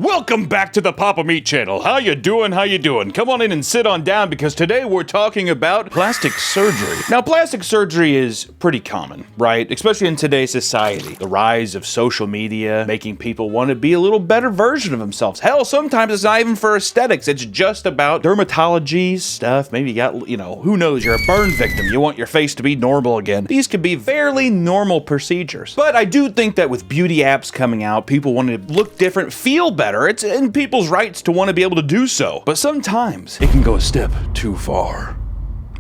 Welcome back to the Papa Meat channel. How you doing? How you doing? Come on in and sit on down because today we're talking about plastic surgery. Now, plastic surgery is pretty common, right? Especially in today's society. The rise of social media, making people want to be a little better version of themselves. Hell, sometimes it's not even for aesthetics. It's just about dermatology stuff. Maybe you got, who knows? You're a burn victim. You want your face to be normal again. These could be fairly normal procedures. But I do think that with beauty apps coming out, people want to look different, feel better. It's in people's rights to want to be able to do so. But sometimes it can go a step too far.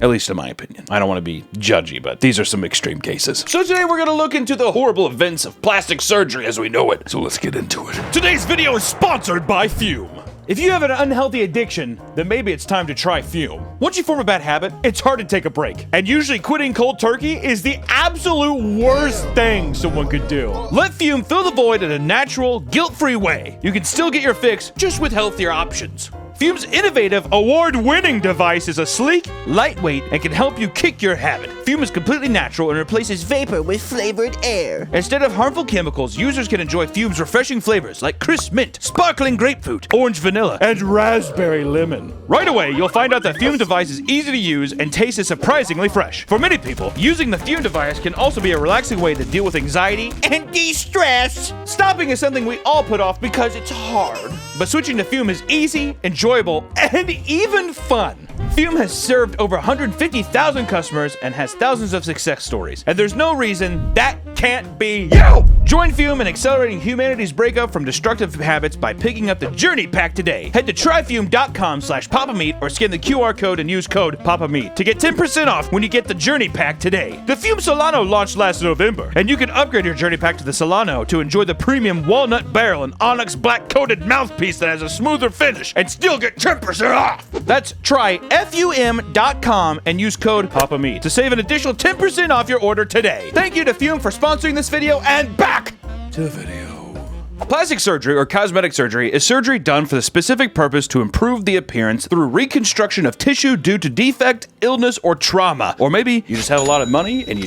At least in my opinion. I don't want to be judgy, but these are some extreme cases. So today we're going to look into the horrible events of plastic surgery as we know it. So let's get into it. Today's video is sponsored by Fume. If you have an unhealthy addiction, then maybe it's time to try Fume. Once you form a bad habit, it's hard to take a break. And usually quitting cold turkey is the absolute worst thing someone could do. Let Fume fill the void in a natural, guilt-free way. You can still get your fix, just with healthier options. Fume's innovative, award-winning device is a sleek, lightweight, and can help you kick your habit. Fume is completely natural and replaces vapor with flavored air. Instead of harmful chemicals, users can enjoy Fume's refreshing flavors like crisp mint, sparkling grapefruit, orange vanilla, and raspberry lemon. Right away, you'll find out that Fume device is easy to use and tastes surprisingly fresh. For many people, using the Fume device can also be a relaxing way to deal with anxiety and de-stress. Stopping is something we all put off because it's hard. But switching to Fume is easy, enjoyable, and even fun. Fume has served over 150,000 customers and has thousands of success stories. And there's no reason that can't be you! Join Fume in accelerating humanity's breakup from destructive habits by picking up the Journey Pack today. Head to tryfume.com/papameat or scan the QR code and use code PAPAMEAT to get 10% off when you get the Journey Pack today. The Fume Solano launched last November, and you can upgrade your Journey Pack to the Solano to enjoy the premium walnut barrel and onyx black-coated mouthpiece that has a smoother finish and still get 10% off. That's tryfum.com and use code PAPAMEAT to save an additional 10% off your order today. Thank you to Fume for sponsoring this video, and back to the video. Plastic surgery or cosmetic surgery is surgery done for the specific purpose to improve the appearance through reconstruction of tissue due to defect, illness, or trauma. Or maybe you just have a lot of money and you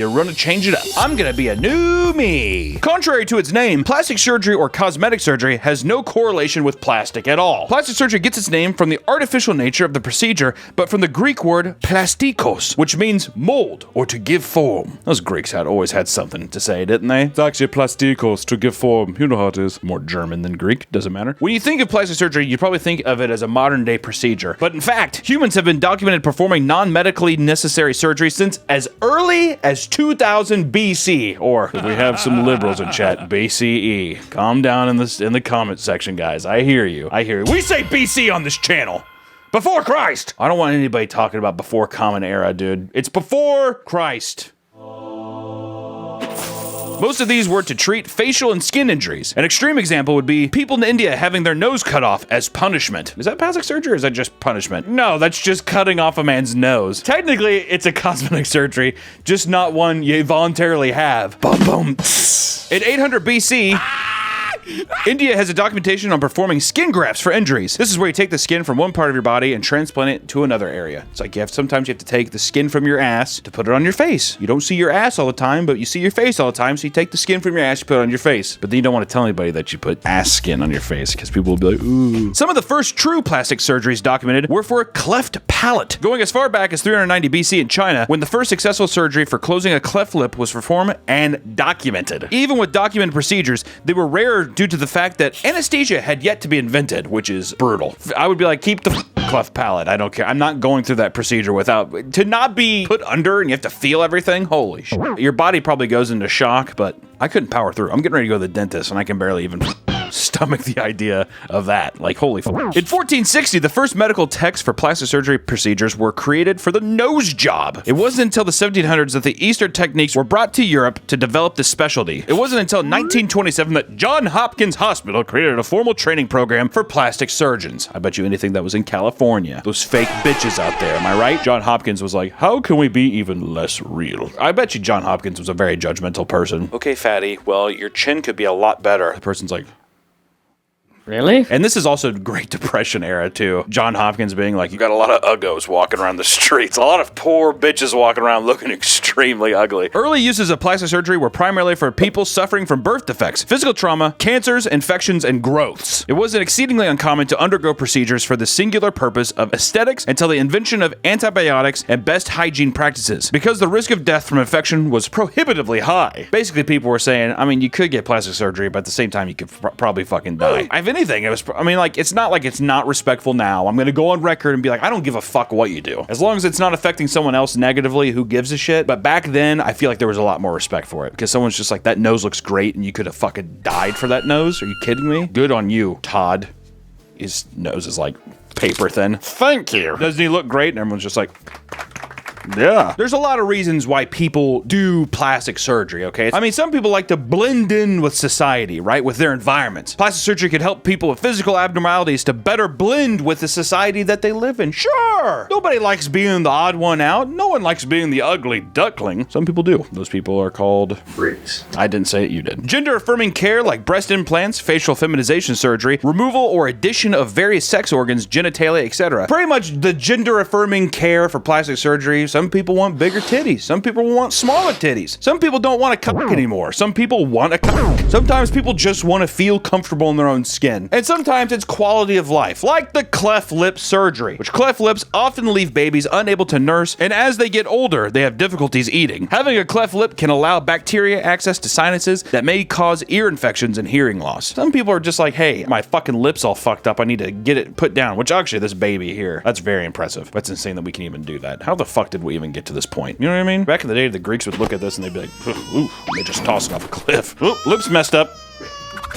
want to change it up. I'm gonna be a new me. Contrary to its name, plastic surgery or cosmetic surgery has no correlation with plastic at all. Plastic surgery gets its name from the artificial nature of the procedure, but from the Greek word plastikos, which means mold or to give form. Those Greeks always had something to say, didn't they? It's actually plastikos, to give form. You know how it is. More German than Greek, doesn't matter. When you think of plastic surgery, you probably think of it as a modern day procedure. But in fact, humans have been documented performing non-medically necessary surgery since as early as 2000 BC, or if we have some liberals in chat, BCE. Calm down in the comment section, guys. I hear you. We say BC on this channel. Before Christ. I don't want anybody talking about before Common Era, dude. It's before Christ. Most of these were to treat facial and skin injuries. An extreme example would be people in India having their nose cut off as punishment. Is that plastic surgery or is that just punishment? No, that's just cutting off a man's nose. Technically, it's a cosmetic surgery, just not one you voluntarily have. Boom, boom. In 800 BC, India has a documentation on performing skin grafts for injuries. This is where you take the skin from one part of your body and transplant it to another area. It's like sometimes you have to take the skin from your ass to put it on your face. You don't see your ass all the time, but you see your face all the time, so you take the skin from your ass, you put it on your face. But then you don't want to tell anybody that you put ass skin on your face, because people will be like, ooh. Some of the first true plastic surgeries documented were for a cleft palate, going as far back as 390 BC in China, when the first successful surgery for closing a cleft lip was performed and documented. Even with documented procedures, they were rare due to the fact that anesthesia had yet to be invented, which is brutal. I would be like, keep the cleft palate. I don't care. I'm not going through that procedure without, to not be put under and you have to feel everything. Holy shit. Your body probably goes into shock, but I couldn't power through. I'm getting ready to go to the dentist and I can barely even stomach the idea of that. Like, holy fuck. In 1460, the first medical texts for plastic surgery procedures were created for the nose job. It wasn't until the 1700s that the Eastern techniques were brought to Europe to develop this specialty. It wasn't until 1927 that Johns Hopkins Hospital created a formal training program for plastic surgeons. I bet you anything that was in California. Those fake bitches out there, am I right? John Hopkins was like, how can we be even less real? I bet you John Hopkins was a very judgmental person. Okay, fatty, well, your chin could be a lot better. The person's like, Really? And this is also Great Depression era, too. John Hopkins being like, you got a lot of uggos walking around the streets. A lot of poor bitches walking around looking extremely ugly. Early uses of plastic surgery were primarily for people suffering from birth defects, physical trauma, cancers, infections, and growths. It wasn't exceedingly uncommon to undergo procedures for the singular purpose of aesthetics until the invention of antibiotics and best hygiene practices, because the risk of death from infection was prohibitively high. Basically, people were saying, I mean, you could get plastic surgery, but at the same time, you could probably fucking die. If anything, it's not like it's not respectful now. I'm gonna go on record and be like, I don't give a fuck what you do. As long as it's not affecting someone else negatively, who gives a shit? But back then, I feel like there was a lot more respect for it, because someone's just like, that nose looks great, and you could have fucking died for that nose. Are you kidding me? Good on you, Todd. His nose is like paper thin. Thank you. Doesn't he look great? And everyone's just like, yeah. There's a lot of reasons why people do plastic surgery, okay? I mean, some people like to blend in with society, right? With their environments. Plastic surgery could help people with physical abnormalities to better blend with the society that they live in. Sure! Nobody likes being the odd one out. No one likes being the ugly duckling. Some people do. Those people are called freaks. I didn't say it, you did. Gender-affirming care like breast implants, facial feminization surgery, removal or addition of various sex organs, genitalia, etc. Pretty much the gender-affirming care for plastic surgery. Some people want bigger titties. Some people want smaller titties. Some people don't want a cock anymore. Some people want a cock. Sometimes people just want to feel comfortable in their own skin. And sometimes it's quality of life, like the cleft lip surgery, which cleft lips often leave babies unable to nurse, and as they get older, they have difficulties eating. Having a cleft lip can allow bacteria access to sinuses that may cause ear infections and hearing loss. Some people are just like, hey, my fucking lip's all fucked up. I need to get it put down, which actually this baby here, that's very impressive. That's insane that we can even do that. How the fuck did we even get to this point? You know what I mean? Back in the day, the Greeks would look at this and they'd be like, ooh, and they just toss it off a cliff. Ooh, lips messed up.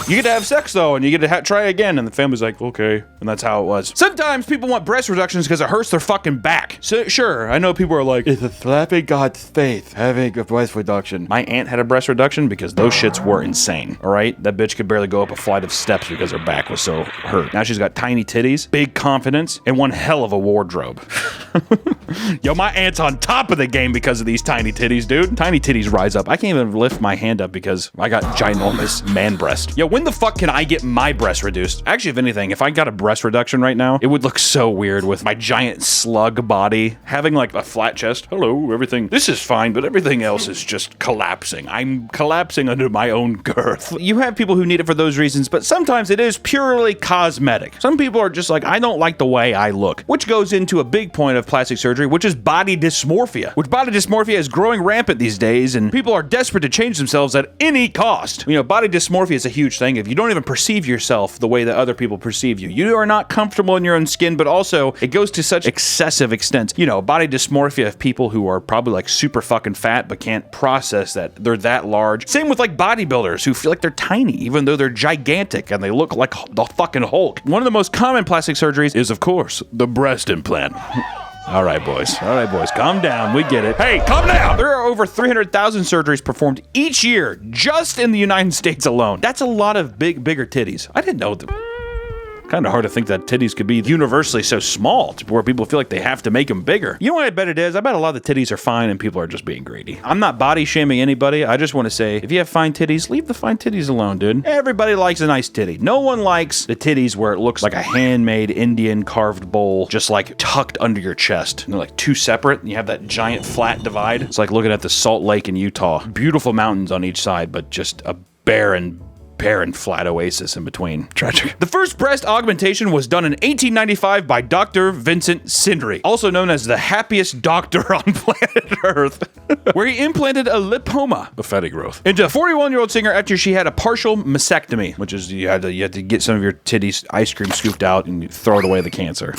You get to have sex though, and you get to try again, and the family's like, okay, and that's how it was. Sometimes people want breast reductions because it hurts their fucking back. So sure, I know people are like, it's a slap in God's face having a breast reduction. My aunt had a breast reduction because those shits were insane. All right, that bitch could barely go up a flight of steps because her back was so hurt. Now she's got tiny titties, big confidence, and one hell of a wardrobe. Yo, my aunt's on top of the game because of these tiny titties, dude. Tiny titties rise up. I can't even lift my hand up because I got ginormous man breast. Yo, when the fuck can I get my breast reduced? Actually, if anything, if I got a breast reduction right now, it would look so weird with my giant slug body having like a flat chest. Hello, everything. This is fine, but everything else is just collapsing. I'm collapsing under my own girth. You have people who need it for those reasons, but sometimes it is purely cosmetic. Some people are just like, I don't like the way I look, which goes into a big point of plastic surgery, which is body dysmorphia. Which body dysmorphia is growing rampant these days, and people are desperate to change themselves at any cost. You know, body dysmorphia is a huge thing. If you don't even perceive yourself the way that other people perceive you, you are not comfortable in your own skin, but also it goes to such excessive extents. You know, body dysmorphia of people who are probably like super fucking fat, but can't process that they're that large. Same with like bodybuilders who feel like they're tiny, even though they're gigantic and they look like the fucking Hulk. One of the most common plastic surgeries is, of course, the breast implant. All right, boys, calm down. We get it. Hey, calm down. There are over 300,000 surgeries performed each year just in the United States alone. That's a lot of bigger titties. I didn't know that. Kind of hard to think that titties could be universally so small to where people feel like they have to make them bigger. You know what I bet it is? I bet a lot of the titties are fine and people are just being greedy. I'm not body shaming anybody. I just want to say, if you have fine titties, leave the fine titties alone, dude. Everybody likes a nice titty. No one likes the titties where it looks like a handmade Indian carved bowl just like tucked under your chest. And they're like two separate and you have that giant flat divide. It's like looking at the Salt Lake in Utah. Beautiful mountains on each side, but just a barren flat oasis in between. Tragic. The first breast augmentation was done in 1895 by Dr. Vincent Sindri, also known as the happiest doctor on planet Earth, where he implanted a lipoma, a fatty growth, into a 41-year-old singer after she had a partial mastectomy, which is you had to get some of your titties ice cream scooped out and you throw it away the cancer.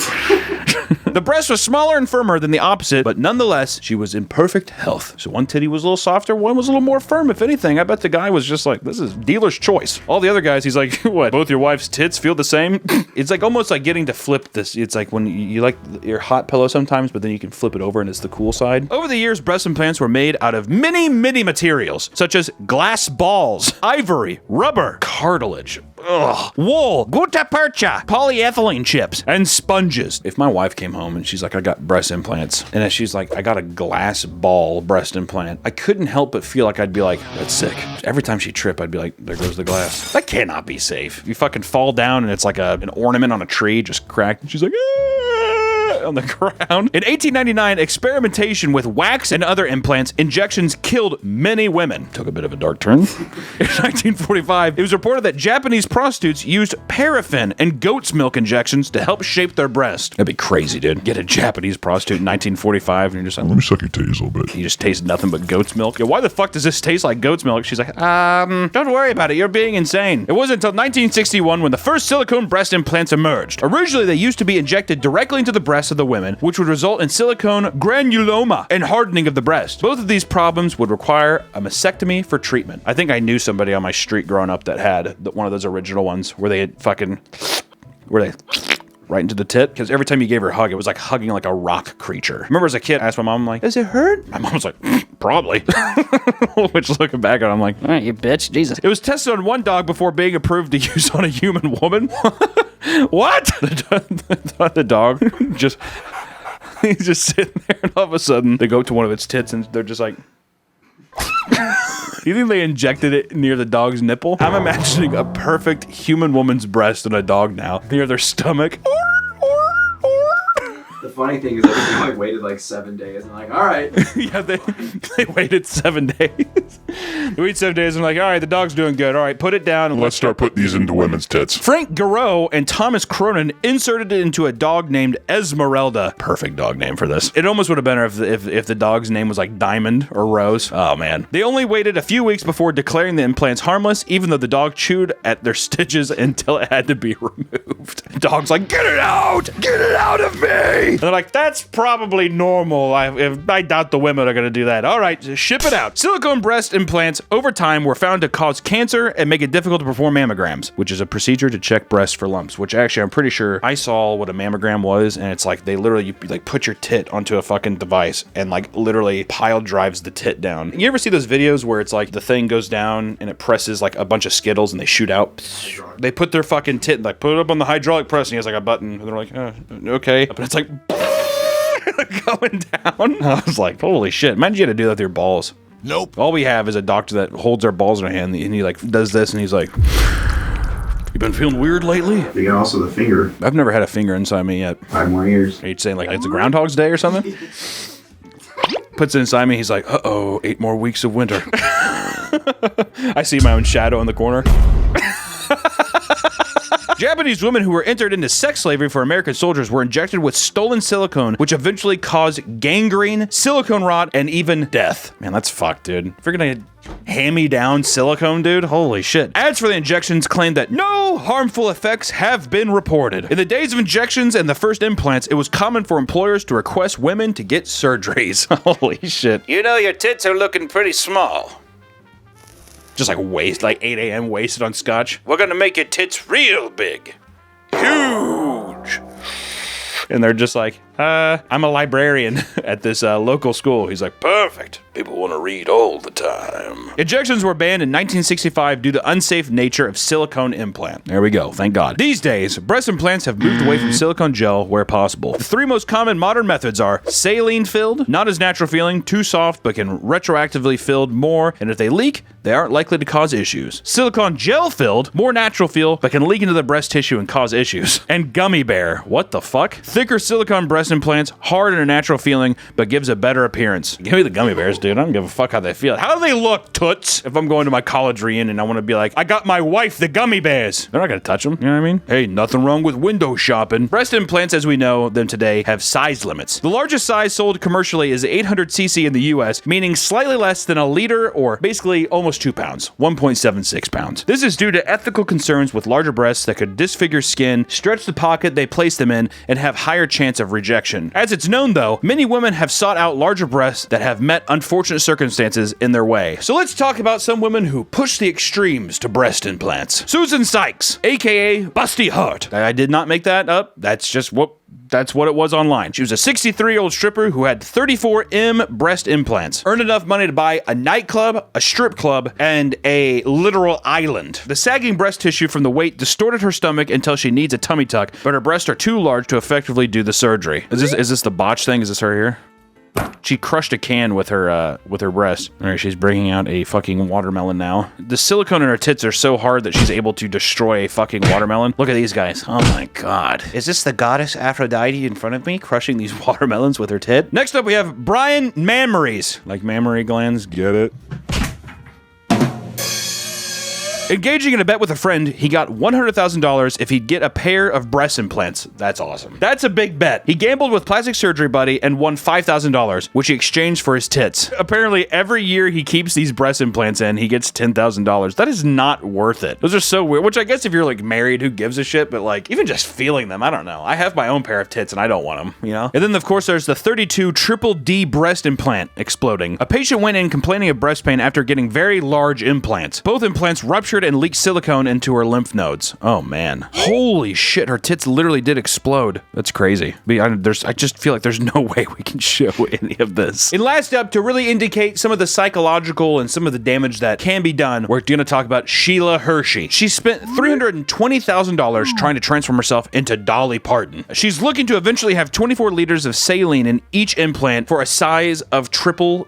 The breast was smaller and firmer than the opposite, but nonetheless, she was in perfect health. So one titty was a little softer, one was a little more firm. If anything, I bet the guy was just like, this is dealer's choice. All the other guys, he's like, what, both your wife's tits feel the same? It's like almost like getting to flip this. It's like when you like your hot pillow sometimes, but then you can flip it over and it's the cool side. Over the years, breast implants were made out of many materials, such as glass balls, ivory, rubber, cartilage. Ugh. Wool, gutta percha, polyethylene chips, and sponges. If my wife came home and she's like, I got breast implants, and then she's like, I got a glass ball breast implant, I couldn't help but feel like I'd be like, that's sick. Every time she tripped, I'd be like, there goes the glass. That cannot be safe. You fucking fall down and it's like an ornament on a tree just cracked. And she's like, on the ground. In 1899, experimentation with wax and other implants injections killed many women. Took a bit of a dark turn. In 1945, it was reported that Japanese prostitutes used paraffin and goat's milk injections to help shape their breast. That'd be crazy, dude. Get a Japanese prostitute in 1945 and you're just like, Let me suck your titties a little bit. you just taste nothing but goat's milk. Yeah, why the fuck does this taste like goat's milk? She's like, don't worry about it. You're being insane. It wasn't until 1961 when the first silicone breast implants emerged. Originally, they used to be injected directly into the breasts of the women, which would result in silicone granuloma and hardening of the breast. Both of these problems would require a mastectomy for treatment. I think I knew somebody on my street growing up that had one of those original ones where they had right into the tit, because every time you gave her a hug, it was like hugging like a rock creature. Remember as a kid, I asked my mom, like, does it hurt? My mom was like, probably. Which looking back at it, I'm like, all right, you bitch, Jesus. It was tested on one dog before being approved to use on a human woman. What? The dog just, he's just sitting there and all of a sudden they go to one of its tits and they're just like, you think they injected it near the dog's nipple? I'm imagining a perfect human woman's breast on a dog now, near their stomach. The funny thing is that we only waited like 7 days and like, all right. Yeah, they waited 7 days. They waited 7 days and like, all right, the dog's doing good. All right, put it down. And Let's start putting these into women's tits. Frank Garreau and Thomas Cronin inserted it into a dog named Esmeralda. Perfect dog name for this. It almost would have been if the dog's name was like Diamond or Rose. Oh, man. They only waited a few weeks before declaring the implants harmless, even though the dog chewed at their stitches until it had to be removed. The dog's like, get it out! Get it out of me! And they're like, that's probably normal. I doubt the women are going to do that. All right, just ship it out. Silicone breast implants over time were found to cause cancer and make it difficult to perform mammograms, which is a procedure to check breasts for lumps, which actually I'm pretty sure I saw what a mammogram was, and it's like they literally, you like put your tit onto a fucking device and like literally pile drives the tit down. You ever see those videos where it's like the thing goes down and it presses like a bunch of Skittles and they shoot out? They put their fucking tit and like put it up on the hydraulic press and he has like a button and they're like, okay. But it's like going down. I was like, holy shit. Imagine you had to do that with your balls. Nope. All we have is a doctor that holds our balls in our hand and he like does this and he's like, you been feeling weird lately? You got also the finger. I've never had a finger inside me yet. 5 more years. Are you saying like it's a Groundhog's Day or something? Puts it inside me. He's like, uh-oh, 8 more weeks of winter. I see my own shadow in the corner. Japanese women who were entered into sex slavery for American soldiers were injected with stolen silicone, which eventually caused gangrene, silicone rot, and even death. Man, that's fucked, dude. If you're gonna hand-me-down silicone, dude, holy shit. Ads for the injections claim that no harmful effects have been reported. In the days of injections and the first implants, it was common for employers to request women to get surgeries. Holy shit. You know, your tits are looking pretty small. Just like 8 a.m. wasted on scotch. We're gonna make your tits real big. Huge. And they're just like, I'm a librarian at this local school. He's like, perfect. People want to read all the time. Injections were banned in 1965 due to unsafe nature of silicone implant. There we go, thank God. These days, breast implants have moved away from silicone gel where possible. The 3 most common modern methods are saline filled, not as natural feeling, too soft, but can retroactively filled more, and if they leak, they aren't likely to cause issues. Silicone gel filled, more natural feel, but can leak into the breast tissue and cause issues. And gummy bear, what the fuck? Thicker silicone breast implants, hard and a natural feeling, but gives a better appearance. Give me the gummy bears, dude. I don't give a fuck how they feel. How do they look, toots? If I'm going to my college reunion, I want to be like, I got my wife the gummy bears. They're not gonna touch them, you know what I mean? Hey, nothing wrong with window shopping. Breast implants, as we know them today, have size limits. The largest size sold commercially is 800cc in the US, meaning slightly less than a liter or basically almost 2 pounds, 1.76 pounds. This is due to ethical concerns with larger breasts that could disfigure skin, stretch the pocket they place them in, and have higher chance of rejection. As it's known though, many women have sought out larger breasts that have met unfortunate circumstances in their way. So let's talk about some women who push the extremes to breast implants. Susan Sykes, aka Busty Heart. I did not make that up. That's just what That's what it was online. She was a 63-year-old stripper who had 34 breast implants, earned enough money to buy a nightclub, a strip club, and a literal island. The sagging breast tissue from the weight distorted her stomach until she needs a tummy tuck, but her breasts are too large to effectively do the surgery. Is this the botch thing? Is this her here? She crushed a can with her breast. All right, she's bringing out a fucking watermelon now. The silicone in her tits are so hard that she's able to destroy a fucking watermelon. Look at these guys. Oh my god. Is this the goddess Aphrodite in front of me crushing these watermelons with her tit? Next up, we have Brian Mammaries. Like mammary glands, get it? Engaging in a bet with a friend, he got $100,000 if he'd get a pair of breast implants. That's awesome. That's a big bet. He gambled with Plastic Surgery Buddy and won $5,000, which he exchanged for his tits. Apparently, every year he keeps these breast implants in, he gets $10,000. That is not worth it. Those are so weird, which I guess if you're like married, who gives a shit? But like, even just feeling them, I don't know. I have my own pair of tits and I don't want them, you know? And then of course there's the 32 triple D breast implant exploding. A patient went in complaining of breast pain after getting very large implants. Both implants ruptured and leaked silicone into her lymph nodes. Oh man. Holy shit, her tits literally did explode. That's crazy. I just feel like there's no way we can show any of this. And last up, to really indicate some of the psychological and some of the damage that can be done, we're gonna talk about Sheila Hershey. She spent $320,000 trying to transform herself into Dolly Parton. She's looking to eventually have 24 liters of saline in each implant for a size of 000.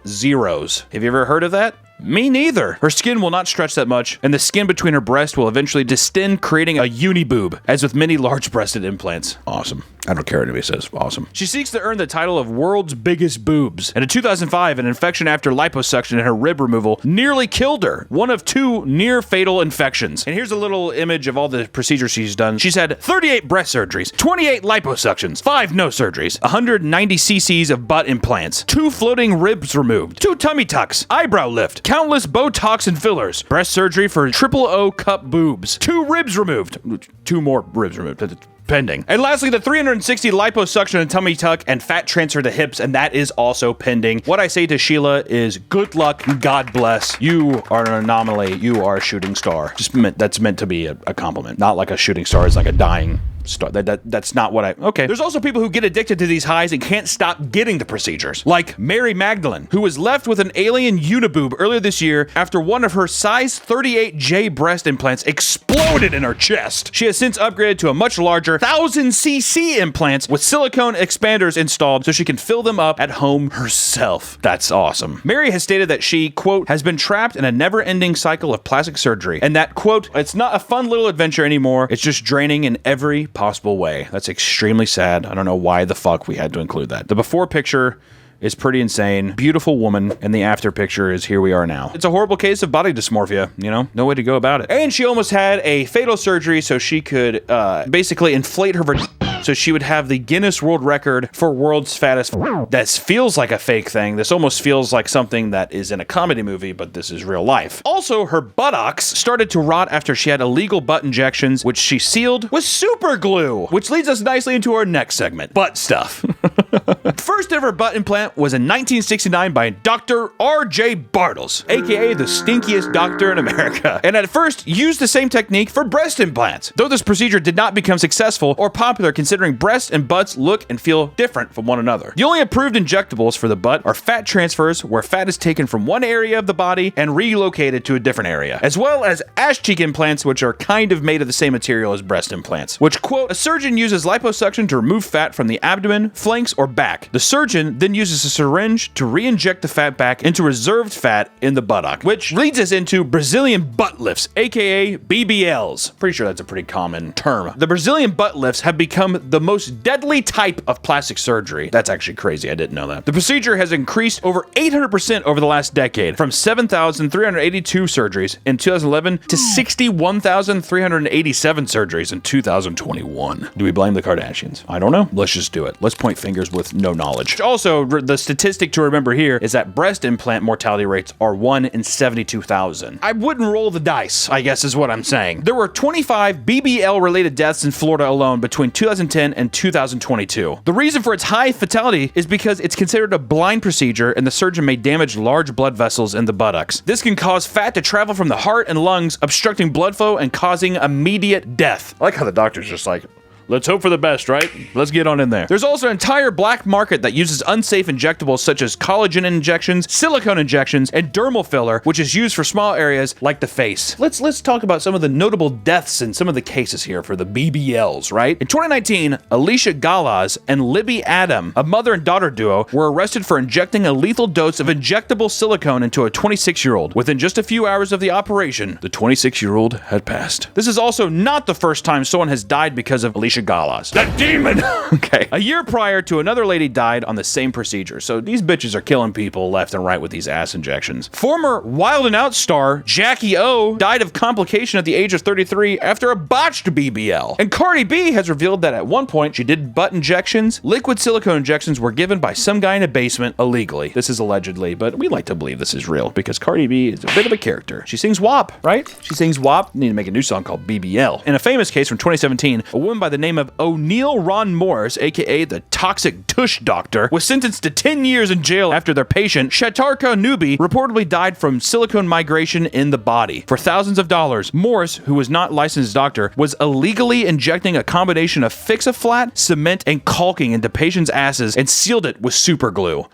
Have you ever heard of that? Me neither. Her skin will not stretch that much, and the skin between her breast will eventually distend, creating a uniboob, as with many large-breasted implants. Awesome. I don't care what anybody says. Awesome. She seeks to earn the title of world's biggest boobs. And in 2005, an infection after liposuction and her rib removal nearly killed her. One of 2 near-fatal infections. And here's a little image of all the procedures she's done. She's had 38 breast surgeries, 28 liposuctions, 5 no surgeries, 190 cc's of butt implants, 2 floating ribs removed, 2 tummy tucks, eyebrow lift, countless Botox and fillers, breast surgery for triple O cup boobs, 2 ribs removed, 2 more ribs removed, pending. And lastly, the 360 liposuction and tummy tuck and fat transfer to hips, and that is also pending. What I say to Sheila is good luck, God bless. You are an anomaly. You are a shooting star. That's meant to be a compliment. Not like a shooting star is like a dying star. That's not what okay. There's also people who get addicted to these highs and can't stop getting the procedures. Like Mary Magdalene, who was left with an alien uniboob earlier this year after one of her size 38J breast implants exploded in her chest. She has since upgraded to a much larger 1000cc implants with silicone expanders installed so she can fill them up at home herself. That's awesome. Mary has stated that she, quote, has been trapped in a never-ending cycle of plastic surgery, and that, quote, it's not a fun little adventure anymore, it's just draining in every possible way. That's extremely sad. I don't know why the fuck we had to include that. The before picture is pretty insane. Beautiful woman, and the after picture is here we are now. It's a horrible case of body dysmorphia, you know? No way to go about it. And she almost had a fatal surgery so she could basically inflate her so she would have the Guinness World Record for world's fattest. That feels like a fake thing. This almost feels like something that is in a comedy movie, but this is real life. Also, her buttocks started to rot after she had illegal butt injections, which she sealed with super glue, which leads us nicely into our next segment, butt stuff. First ever butt implant was in 1969 by Dr. R.J. Bartles, aka the stinkiest doctor in America, and at first used the same technique for breast implants, though this procedure did not become successful or popular considering breasts and butts look and feel different from one another. The only approved injectables for the butt are fat transfers, where fat is taken from one area of the body and relocated to a different area, as well as ass cheek implants, which are kind of made of the same material as breast implants, which, quote, a surgeon uses liposuction to remove fat from the abdomen, flanks, or back. The surgeon then uses a syringe to re-inject the fat back into reserved fat in the buttock, which leads us into Brazilian butt lifts, aka BBLs. Pretty sure that's a pretty common term. The Brazilian butt lifts have become the most deadly type of plastic surgery. That's actually crazy. I didn't know that. The procedure has increased over 800% over the last decade, from 7,382 surgeries in 2011 to 61,387 surgeries in 2021. Do we blame the Kardashians? I don't know. Let's just do it. Let's point fingers with no knowledge. Also, the statistic to remember here is that breast implant mortality rates are 1 in 72,000. I wouldn't roll the dice, I guess is what I'm saying. There were 25 BBL-related deaths in Florida alone between 2010 and 2022. The reason for its high fatality is because it's considered a blind procedure and the surgeon may damage large blood vessels in the buttocks. This can cause fat to travel from the heart and lungs, obstructing blood flow and causing immediate death. I like how the doctor's just like, Let's hope for the best, right? Let's get on in there. There's also an entire black market that uses unsafe injectables such as collagen injections, silicone injections, and dermal filler, which is used for small areas like the face. Let's talk about some of the notable deaths in some of the cases here for the BBLs, right? In 2019, Alicia Galaz and Libby Adam, a mother and daughter duo, were arrested for injecting a lethal dose of injectable silicone into a 26-year-old. Within just a few hours of the operation, the 26-year-old had passed. This is also not the first time someone has died because of Alicia Galaz. That demon! Okay. A year prior to another lady died on the same procedure. So these bitches are killing people left and right with these ass injections. Former Wild 'N Out star Jackie O died of complication at the age of 33 after a botched BBL. And Cardi B has revealed that at one point she did butt injections. Liquid silicone injections were given by some guy in a basement illegally. This is allegedly, but we like to believe this is real because Cardi B is a bit of a character. She sings WAP, right? She sings WAP. Need to make a new song called BBL. In a famous case from 2017, a woman by the name of O'Neal Ron Morris, aka the Toxic Tush Doctor, was sentenced to 10 years in jail after their patient, Shatarka Nubi, reportedly died from silicone migration in the body. For thousands of dollars, Morris, who was not licensed doctor, was illegally injecting a combination of Fix-A-Flat, cement, and caulking into patients' asses and sealed it with super glue.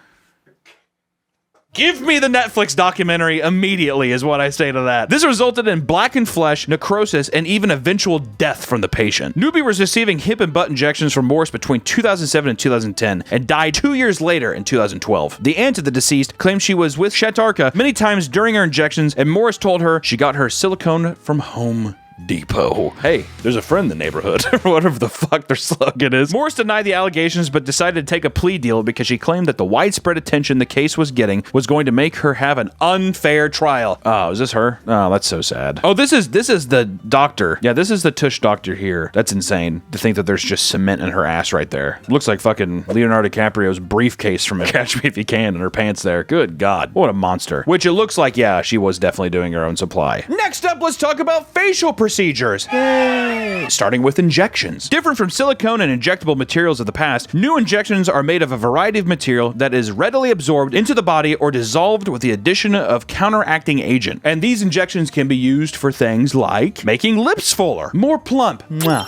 Give me the Netflix documentary immediately is what I say to that. This resulted in blackened flesh, necrosis, and even eventual death from the patient. Nubi was receiving hip and butt injections from Morris between 2007 and 2010 and died 2 years later in 2012. The aunt of the deceased claimed she was with Shatarka many times during her injections, and Morris told her she got her silicone from Home Depot. Hey, there's a friend in the neighborhood, or whatever the fuck their slogan is. Morris denied the allegations, but decided to take a plea deal because she claimed that the widespread attention the case was getting was going to make her have an unfair trial. Oh, is this her? Oh, that's so sad. Oh, this is the doctor. Yeah, this is the tush doctor here. That's insane to think that there's just cement in her ass right there. Looks like fucking Leonardo DiCaprio's briefcase from Catch Me If You Can in her pants there. Good God. What a monster. Which it looks like, yeah, she was definitely doing her own supply. Next up, let's talk about facial procedures. Yay. Starting with injections. Different from silicone and injectable materials of the past, new injections are made of a variety of material that is readily absorbed into the body or dissolved with the addition of counteracting agent. And these injections can be used for things like making lips fuller, more plump,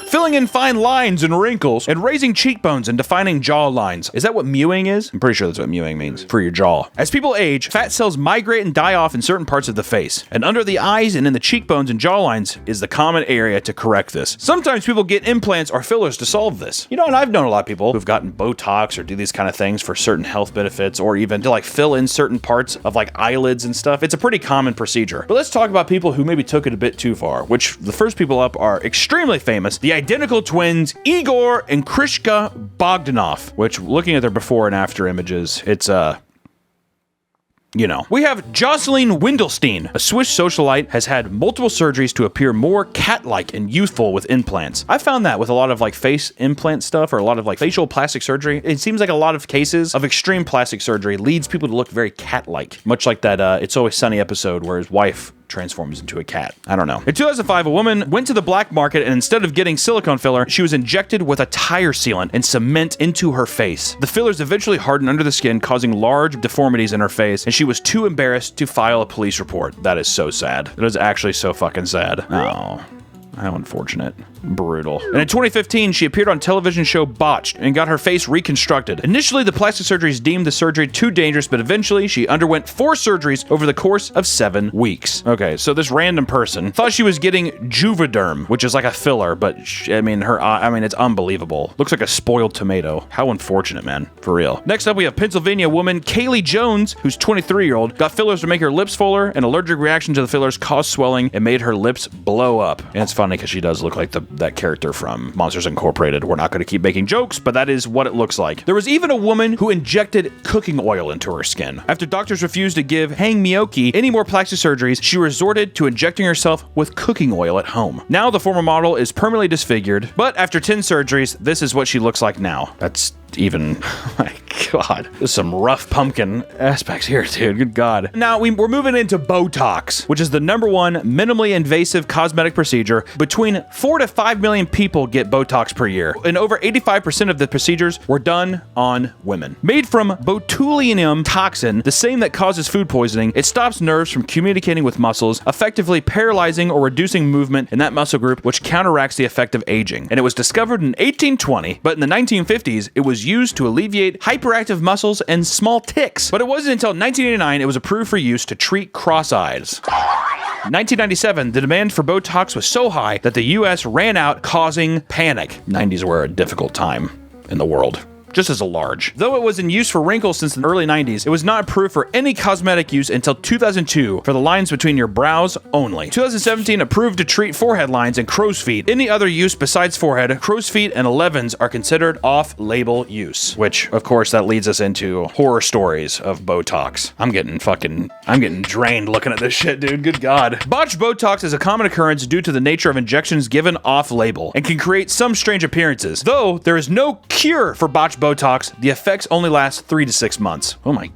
filling in fine lines and wrinkles, and raising cheekbones and defining jaw lines. Is that what mewing is? I'm pretty sure that's what mewing means. For your jaw. As people age, fat cells migrate and die off in certain parts of the face. And under the eyes and in the cheekbones and jaw lines is the common area to correct this. Sometimes people get implants or fillers to solve this. You know, and I've known a lot of people who've gotten Botox or do these kind of things for certain health benefits, or even to like fill in certain parts of like eyelids and stuff. It's a pretty common procedure. But let's talk about people who maybe took it a bit too far, which the first people up are extremely famous, the identical twins Igor and Krishka Bogdanov, which looking at their before and after images, it's you know. We have Jocelyn Windelstein, a Swiss socialite, has had multiple surgeries to appear more cat-like and youthful with implants. I found that with a lot of like face implant stuff or a lot of like facial plastic surgery. It seems like a lot of cases of extreme plastic surgery leads people to look very cat-like, much like that It's Always Sunny episode where his wife transforms into a cat. I don't know. In 2005, a woman went to the black market and instead of getting silicone filler, she was injected with a tire sealant and cement into her face. The fillers eventually hardened under the skin, causing large deformities in her face, and she was too embarrassed to file a police report. That is so sad. That is actually so fucking sad. Oh. How unfortunate. Brutal. And in 2015, she appeared on television show Botched and got her face reconstructed. Initially, the plastic surgeons deemed the surgery too dangerous, but eventually she underwent 4 surgeries over the course of 7 weeks. Okay, so this random person thought she was getting Juvederm, which is like a filler, but it's unbelievable. Looks like a spoiled tomato. How unfortunate, man. For real. Next up, we have Pennsylvania woman Kaylee Jones, who's 23-year-old, got fillers to make her lips fuller. An allergic reaction to the fillers caused swelling and made her lips blow up. And it's funny because she does look like that character from Monsters Incorporated. We're not going to keep making jokes, but that is what it looks like. There was even a woman who injected cooking oil into her skin. After doctors refused to give Hang Miyoki any more plastic surgeries, she resorted to injecting herself with cooking oil at home. Now the former model is permanently disfigured, but after 10 surgeries, this is what she looks like now. That's even like God, there's some rough pumpkin aspects here, dude. Good God. Now, we're moving into Botox, which is the #1 minimally invasive cosmetic procedure. Between 4 to 5 million people get Botox per year, and over 85% of the procedures were done on women. Made from botulinum toxin, the same that causes food poisoning, it stops nerves from communicating with muscles, effectively paralyzing or reducing movement in that muscle group, which counteracts the effect of aging. And it was discovered in 1820, but in the 1950s, it was used to alleviate hyperactive muscles and small tics. But it wasn't until 1989 it was approved for use to treat cross-eyes. In 1997, the demand for Botox was so high that the US ran out, causing panic. 90s were a difficult time in the world, just as a large. Though it was in use for wrinkles since the early 90s, it was not approved for any cosmetic use until 2002 for the lines between your brows only. 2017 approved to treat forehead lines and crow's feet. Any other use besides forehead, crow's feet and 11s are considered off-label use, which of course that leads us into horror stories of Botox. I'm getting drained looking at this shit, dude. Good God. Botched Botox is a common occurrence due to the nature of injections given off-label and can create some strange appearances. Though there is no cure for botched Botox, the effects only last 3 to 6 months. Oh my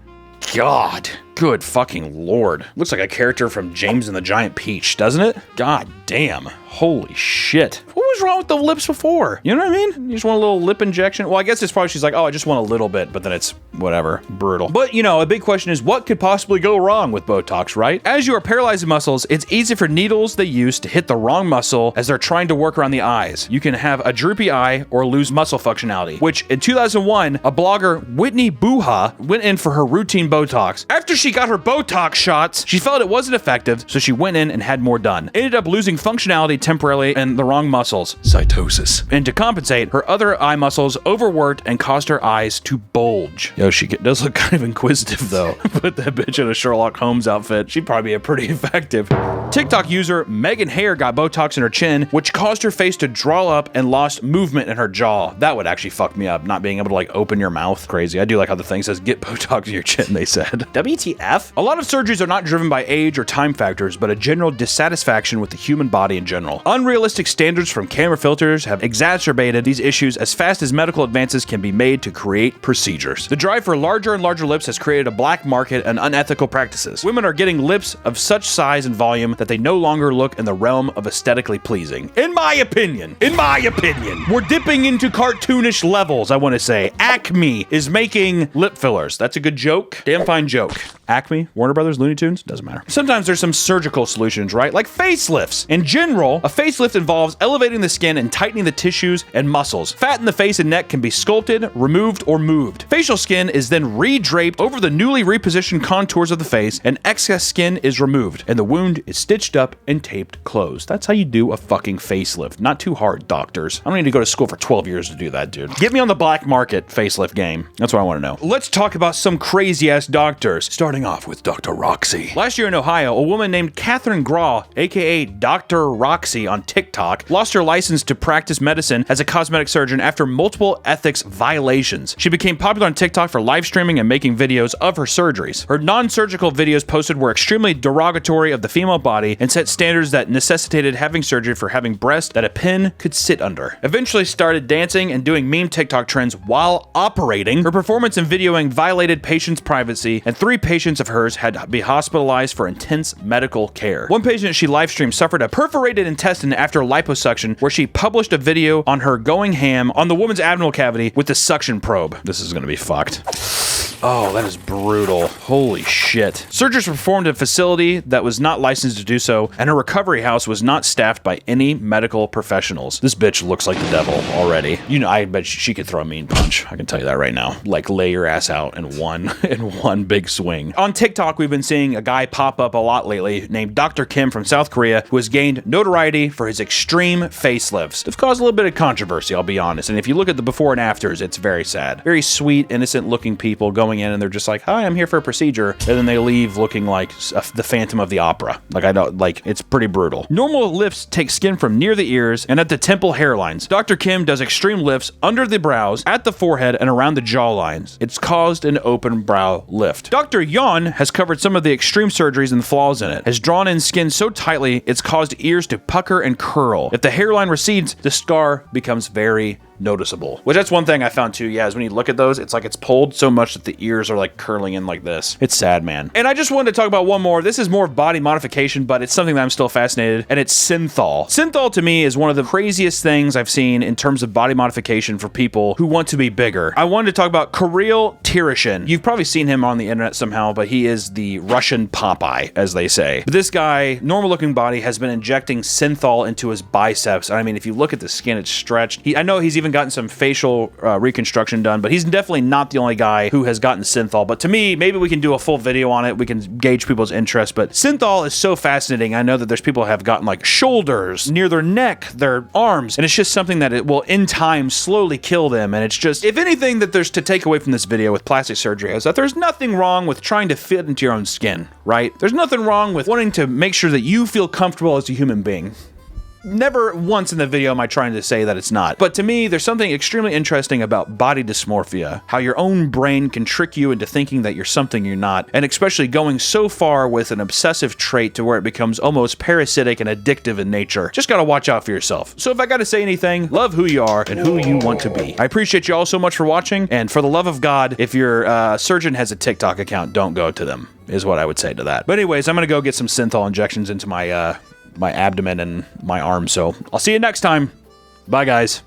God. Good fucking Lord. Looks like a character from James and the Giant Peach, doesn't it? God damn. Holy shit. What was wrong with the lips before? You know what I mean? You just want a little lip injection? Well, I guess it's probably she's like, oh, I just want a little bit, but then it's whatever. Brutal. But, you know, a big question is what could possibly go wrong with Botox, right? As you are paralyzing muscles, it's easy for needles they use to hit the wrong muscle as they're trying to work around the eyes. You can have a droopy eye or lose muscle functionality, which in 2001, a blogger, Whitney Buha, went in for her routine Botox. After she got her Botox shots, she felt it wasn't effective, so she went in and had more done. Ended up losing functionality temporarily in the wrong muscles. Cytosis. And to compensate, her other eye muscles overworked and caused her eyes to bulge. Yo, she does look kind of inquisitive though. Put that bitch in a Sherlock Holmes outfit. She'd probably be pretty effective. TikTok user Megan Hare got Botox in her chin, which caused her face to draw up and lost movement in her jaw. That would actually fuck me up, not being able to like open your mouth. Crazy. I do like how the thing says get Botox in your chin, they said. WTF? A lot of surgeries are not driven by age or time factors, but a general dissatisfaction with the human body in general. Unrealistic standards from camera filters have exacerbated these issues as fast as medical advances can be made to create procedures. The drive for larger and larger lips has created a black market and unethical practices. Women are getting lips of such size and volume that they no longer look in the realm of aesthetically pleasing. In my opinion, we're dipping into cartoonish levels, I want to say. Acme is making lip fillers. That's a good joke. Damn fine joke. Acme, Warner Brothers, Looney Tunes, doesn't matter. Sometimes there's some surgical solutions, right? Like facelifts. In general, a facelift involves elevating the skin and tightening the tissues and muscles. Fat in the face and neck can be sculpted, removed, or moved. Facial skin is then re-draped over the newly repositioned contours of the face, and excess skin is removed, and the wound is stitched up and taped closed. That's how you do a fucking facelift. Not too hard, doctors. I don't need to go to school for 12 years to do that, dude. Get me on the black market facelift game. That's what I want to know. Let's talk about some crazy-ass doctors, starting off with Dr. Roxy. Last year in Ohio, a woman named Catherine Graw, aka Dr. Roxy on TikTok, lost her license to practice medicine as a cosmetic surgeon after multiple ethics violations. She became popular on TikTok for live streaming and making videos of her surgeries. Her non-surgical videos posted were extremely derogatory of the female body and set standards that necessitated having surgery for having breasts that a pin could sit under. Eventually started dancing and doing meme TikTok trends while operating. Her performance and videoing violated patients' privacy, and 3 patients of hers had to be hospitalized for intense medical care. One patient she live streamed suffered a perforated intestine after liposuction, where she published a video on her going ham on the woman's abdominal cavity with the suction probe. This is gonna be fucked. Oh, that is brutal. Holy shit. Surgeries were performed at a facility that was not licensed to do so, and her recovery house was not staffed by any medical professionals. This bitch looks like the devil already. You know, I bet she could throw a mean punch. I can tell you that right now. Like, lay your ass out in one big swing. On TikTok, we've been seeing a guy pop up a lot lately named Dr. Kim from South Korea, who has gained notoriety for his extreme facelifts. They've caused a little bit of controversy, I'll be honest, and if you look at the before and afters, it's very sad. Very sweet, innocent looking people going going in and they're just like, hi, I'm here for a procedure. And then they leave looking like the Phantom of the Opera. Like, I don't, like, it's pretty brutal. Normal lifts take skin from near the ears and at the temple hairlines. Dr. Kim does extreme lifts under the brows, at the forehead, and around the jawlines. It's caused an open brow lift. Dr. Yon has covered some of the extreme surgeries and the flaws in it, has drawn in skin so tightly it's caused ears to pucker and curl. If the hairline recedes, the scar becomes very noticeable. Which that's one thing I found too, yeah, is when you look at those, it's like it's pulled so much that the ears are like curling in like this. It's sad, man. And I just wanted to talk about one more. This is more of body modification, but it's something that I'm still fascinated, and it's synthol. Synthol to me is one of the craziest things I've seen in terms of body modification for people who want to be bigger. I wanted to talk about Kirill Tereshin. You've probably seen him on the internet somehow, but he is the Russian Popeye, as they say. But this guy, normal looking body, has been injecting synthol into his biceps. I mean, if you look at the skin, it's stretched. I know he's even gotten some facial reconstruction done, but he's definitely not the only guy who has gotten synthol. But to me, maybe we can do a full video on it. We can gauge people's interest, but synthol is so fascinating. I know that there's people who have gotten like shoulders, near their neck, their arms, and it's just something that it will in time slowly kill them. And it's just, if anything that there's to take away from this video with plastic surgery is that there's nothing wrong with trying to fit into your own skin, right? There's nothing wrong with wanting to make sure that you feel comfortable as a human being. Never once in the video am I trying to say that it's not. But to me, there's something extremely interesting about body dysmorphia. How your own brain can trick you into thinking that you're something you're not. And especially going so far with an obsessive trait to where it becomes almost parasitic and addictive in nature. Just gotta watch out for yourself. So if I gotta say anything, love who you are and who you want to be. I appreciate you all so much for watching. And for the love of God, if your surgeon has a TikTok account, don't go to them, is what I would say to that. But anyways, I'm gonna go get some synthol injections into my my abdomen and my arms. So I'll see you next time. Bye, guys.